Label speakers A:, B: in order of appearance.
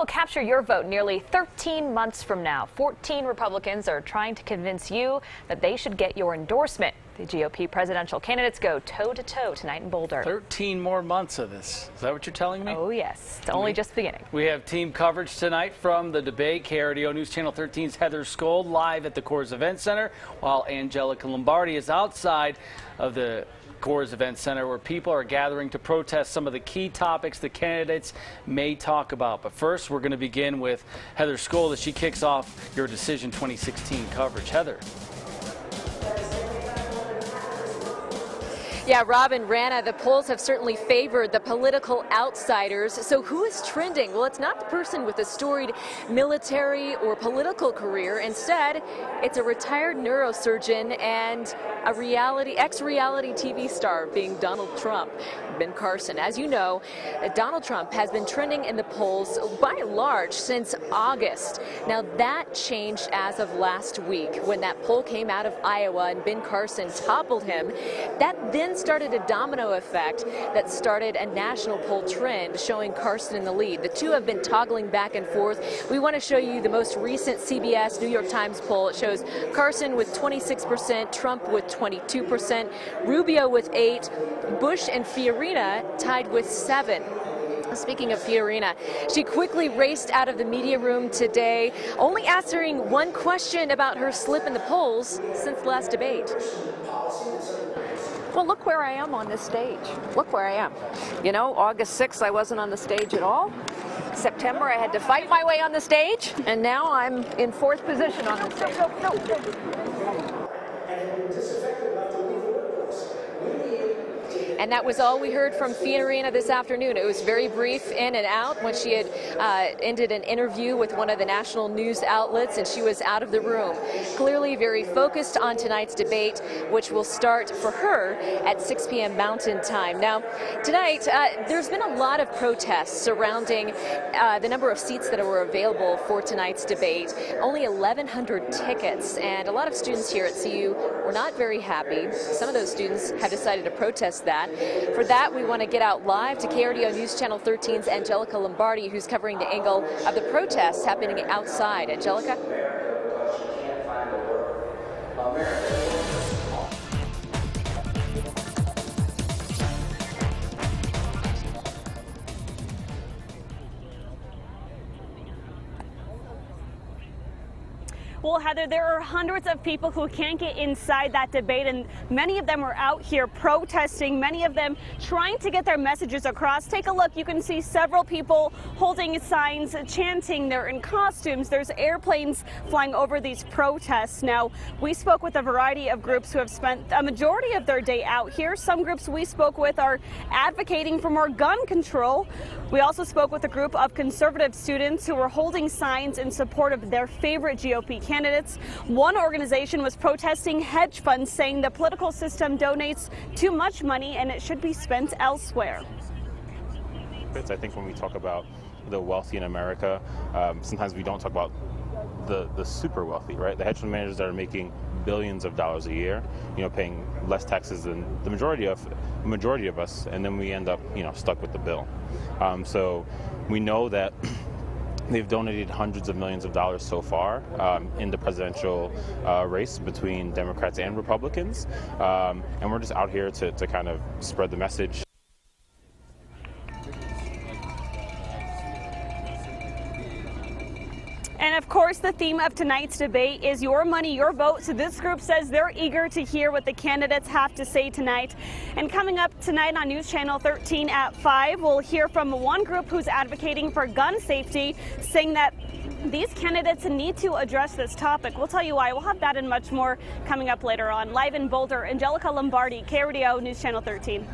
A: will capture your vote nearly 13 months from now. 14 Republicans are trying to convince you that they should get your endorsement. The GOP presidential candidates go toe-to-toe tonight in Boulder.
B: 13 more months of this. Is that what you're telling me?
A: Oh, yes. It's only just beginning.
B: We have team coverage tonight from the debate. KRDO News Channel 13's Heather Skold live at the Coors Event Center, while Angelica Lombardi is outside of the Coors Event Center, where people are gathering to protest some of the key topics the candidates may talk about. But first, we're going to begin with Heather Skold as she kicks off your Decision 2016 coverage. Heather.
C: Yeah, Robin, Rana, the polls have certainly favored the political outsiders. So who is trending? Well, it's not the person with a storied military or political career. Instead, it's a retired neurosurgeon and a ex-reality TV star, being Donald Trump. Ben Carson. As you know, Donald Trump has been trending in the polls by and large since August. Now, that changed as of last week when that poll came out of Iowa and Ben Carson toppled him. That then started a domino effect that started a national poll trend showing Carson in the lead. The two have been toggling back and forth. We want to show you the most recent CBS New York Times poll. It shows Carson with 26%, Trump with 22%, Rubio with 8%, Bush and Fiorina tied with 7%. Speaking of Fiorina, she quickly raced out of the media room today, only answering one question about her slip in the polls since the last debate.
D: Well, look where I am on this stage. Look where I am. You know, August 6th, I wasn't on the stage at all. September, I had to fight my way on the stage, and now I'm in 4th position on the stage.
C: And that was all we heard from Fiorina this afternoon. It was very brief in and out when she had ended an interview with one of the national news outlets, and she was out of the room. Clearly very focused on tonight's debate, which will start for her at 6 p.m. Mountain Time. Now, tonight, there's been a lot of protests surrounding the number of seats that were available for tonight's debate. Only 1,100 tickets, and a lot of students here at CU were not very happy. Some of those students have decided to protest that. For that, we want to get out live to KRDO News Channel 13's Angelica Lombardi, who's covering the angle of the protests happening outside. Angelica?
E: Well, Heather, there are hundreds of people who can't get inside that debate, and many of them are out here protesting, many of them trying to get their messages across. Take a look. You can see several people holding signs, chanting. They're in costumes. There's airplanes flying over these protests. Now, we spoke with a variety of groups who have spent a majority of their day out here. Some groups we spoke with are advocating for more gun control. We also spoke with a group of conservative students who were holding signs in support of their favorite GOP candidates. One organization was protesting hedge funds, saying the political system donates too much money and it should be spent elsewhere.
F: I think when we talk about the wealthy in America, sometimes we don't talk about the super wealthy, right? The hedge fund managers that are making billions of dollars a year, paying less taxes than the majority of us, and then we end up, stuck with the bill. So we know that they've donated hundreds of millions of dollars so far in the presidential race between Democrats and Republicans, and we're just out here to kind of spread the message.
E: And of course, the theme of tonight's debate is your money, your vote. So this group says they're eager to hear what the candidates have to say tonight. And coming up tonight on News Channel 13 at 5, we'll hear from one group who's advocating for gun safety, saying that these candidates need to address this topic. We'll tell you why. We'll have that and much more coming up later on. Live in Boulder, Angelica Lombardi, KRDO News Channel 13.